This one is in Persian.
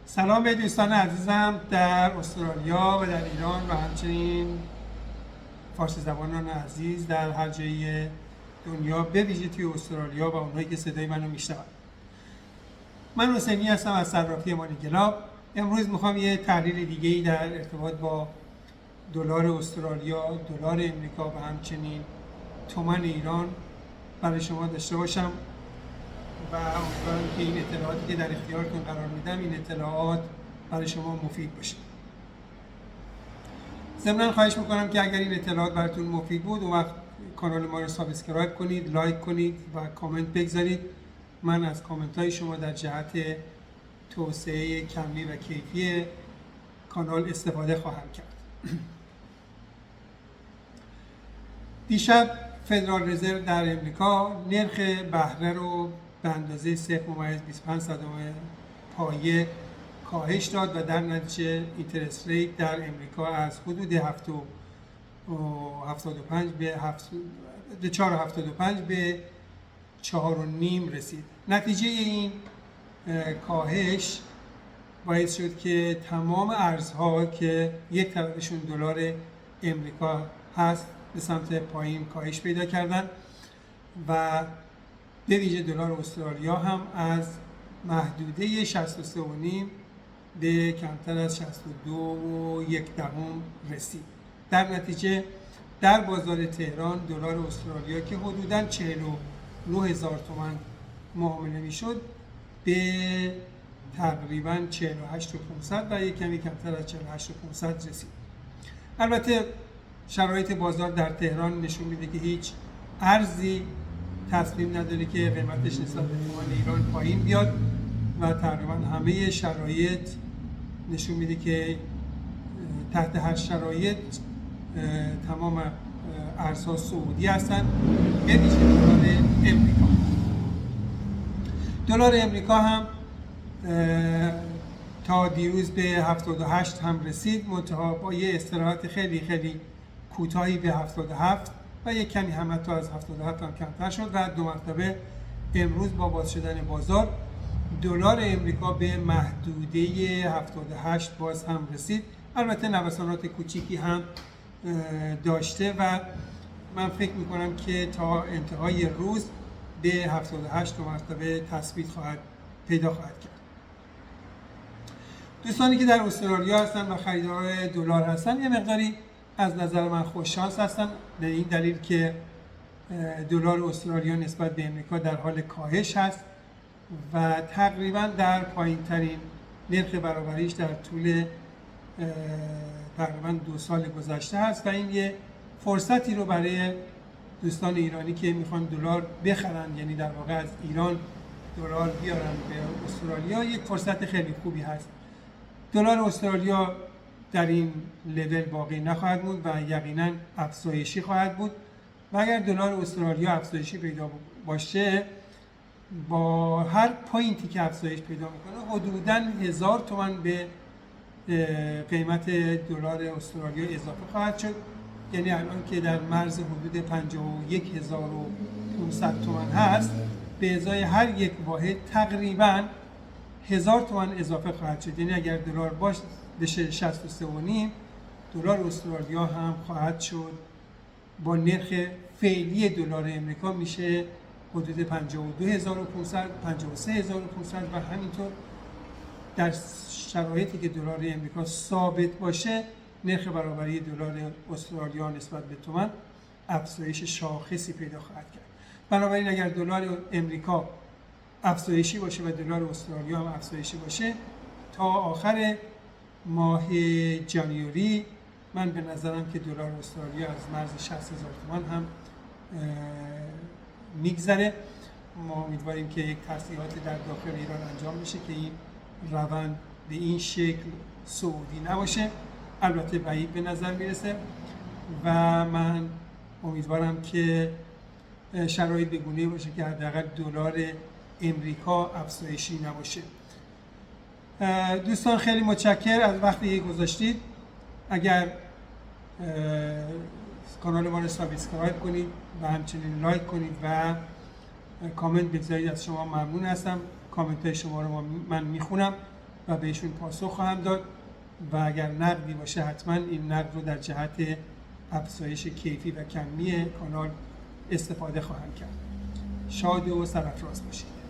سلام به دوستان عزیزم در استرالیا و در ایران و همچنین فارسی زبانان عزیز در هر جای دنیا، به ویژه توی استرالیا و اونهایی که صدای منو میشنون. من حسینی هستم از صرافی مانیگلاب. امروز میخوام یه تحلیل دیگه‌ای در ارتباط با دلار استرالیا، دلار امریکا و همچنین تومان ایران برای شما داشته باشم و امیدوارم که این اطلاعاتی که در اختیارتون قرار میدم این اطلاعات برای شما مفید باشه. ضمناً خواهش میکنم که اگر این اطلاعات براتون مفید بود اون وقت کانال ما رو سابسکرایب کنید، لایک کنید و کامنت بگذارید. من از کامنت های شما در جهت توسعه کمی و کیفی کانال استفاده خواهم کرد. دیشب فدرال رزرو در امریکا نرخ بهره رو به اندازه 0.25 پایه کاهش داد و در نتیجه اینترست ریت در امریکا از حدود 75 به 4.75 به 4.5 رسید. نتیجه این کاهش باعث شد که تمام ارزها که یک طرفشون دلار امریکا هست به سمت پایین کاهش پیدا کردن و به ویژه دلار استرالیا هم از محدوده 63.5 به کمتر از 62.1 رسید. در نتیجه در بازار تهران دلار استرالیا که حدوداً 49,000 تومان معامله میشد به تقریباً 48,500 و یک کمی کمتر از 48,500 رسید. البته شرایط بازار در تهران نشون میده که هیچ ارزی تصمیم نداره که قیمتش نسبت به تومان ایران پایین بیاد و تقریبا همه شرایط نشون میده که تحت هر شرایط تمام ارزها صعودی هستن، به ویژه دلار امریکا. دلار امریکا هم تا دیروز به 78 هم رسید، منتها با یه استراحت خیلی کوتاهی به 77 و یک کمی هم حتی از 77 هم کمتر شد و دو مرتبه امروز با باز شدن بازار دلار امریکا به محدوده 78 باز هم رسید. البته نوسانات کوچیکی هم داشته و من فکر میکنم که تا انتهای روز به 78 دو مرتبه تثبیت پیدا خواهد کرد. دوستانی که در استرالیا هستن و خریدار دلار هستن یه مقداری از نظر من خوششانس هستن، به این دلیل که دلار استرالیا نسبت به امریکا در حال کاهش هست و تقریبا در پایین ترین نرخ برابریش در طول تقریبا 2 سال گذشته هست و این یه فرصتی رو برای دوستان ایرانی که میخوان دلار بخرن، یعنی در واقع از ایران دلار بیارن به استرالیا، یک فرصت خیلی خوبی هست. دلار استرالیا در این لول باقی نخواهد بود و یقینا افزایشی خواهد بود و اگر دلار استرالیا افزایشی پیدا باشه، با هر پوینتی که افزایش پیدا میکنه حدوداً 1000 تومان به قیمت دلار استرالیا اضافه خواهد شد. یعنی الان که در مرز حدود 51,500 تومان هست، به ازای هر یک واحد تقریباً 1000 تومان اضافه خواهد شد. یعنی اگر دلار بشه 63.5، دلار استرالیا هم خواهد شد با نرخ فعلی دلار امریکا میشه حدود 52,500 53,500 و همینطور در شرایطی که دلار امریکا ثابت باشه نرخ برابری دلار استرالیا نسبت به تومان افزایش شاخصی پیدا خواهد کرد. بنابراین اگر دلار امریکا افزایشی باشه و دلار استرالیا هم افزایشی باشه، تا آخر ماه ژانویه من به نظرم که دلار استرالیا از مرز 60,000 تومان هم میگذره. ما امیدواریم که یک تصحیحات در داخل ایران انجام بشه که این روند به این شکل صعودی نباشه. البته بعید به نظر میرسه و من امیدوارم که شرایط به گونه‌ای باشه که حداقل دلار امریکا افزایشی نباشه. دوستان خیلی متشکر از وقتی که گذاشتید. اگر کانال ما رو سابسکرایب کنید و همچنین لایک کنید و کامنت بگذارید، از شما ممنون هستم. کامنت های شما رو من میخونم و بهشون پاسخ خواهم داد و اگر نقدی باشه حتما این نقد رو در جهت افزایش کیفی و کمی کانال استفاده خواهم کرد. شاد و سرافراز باشید.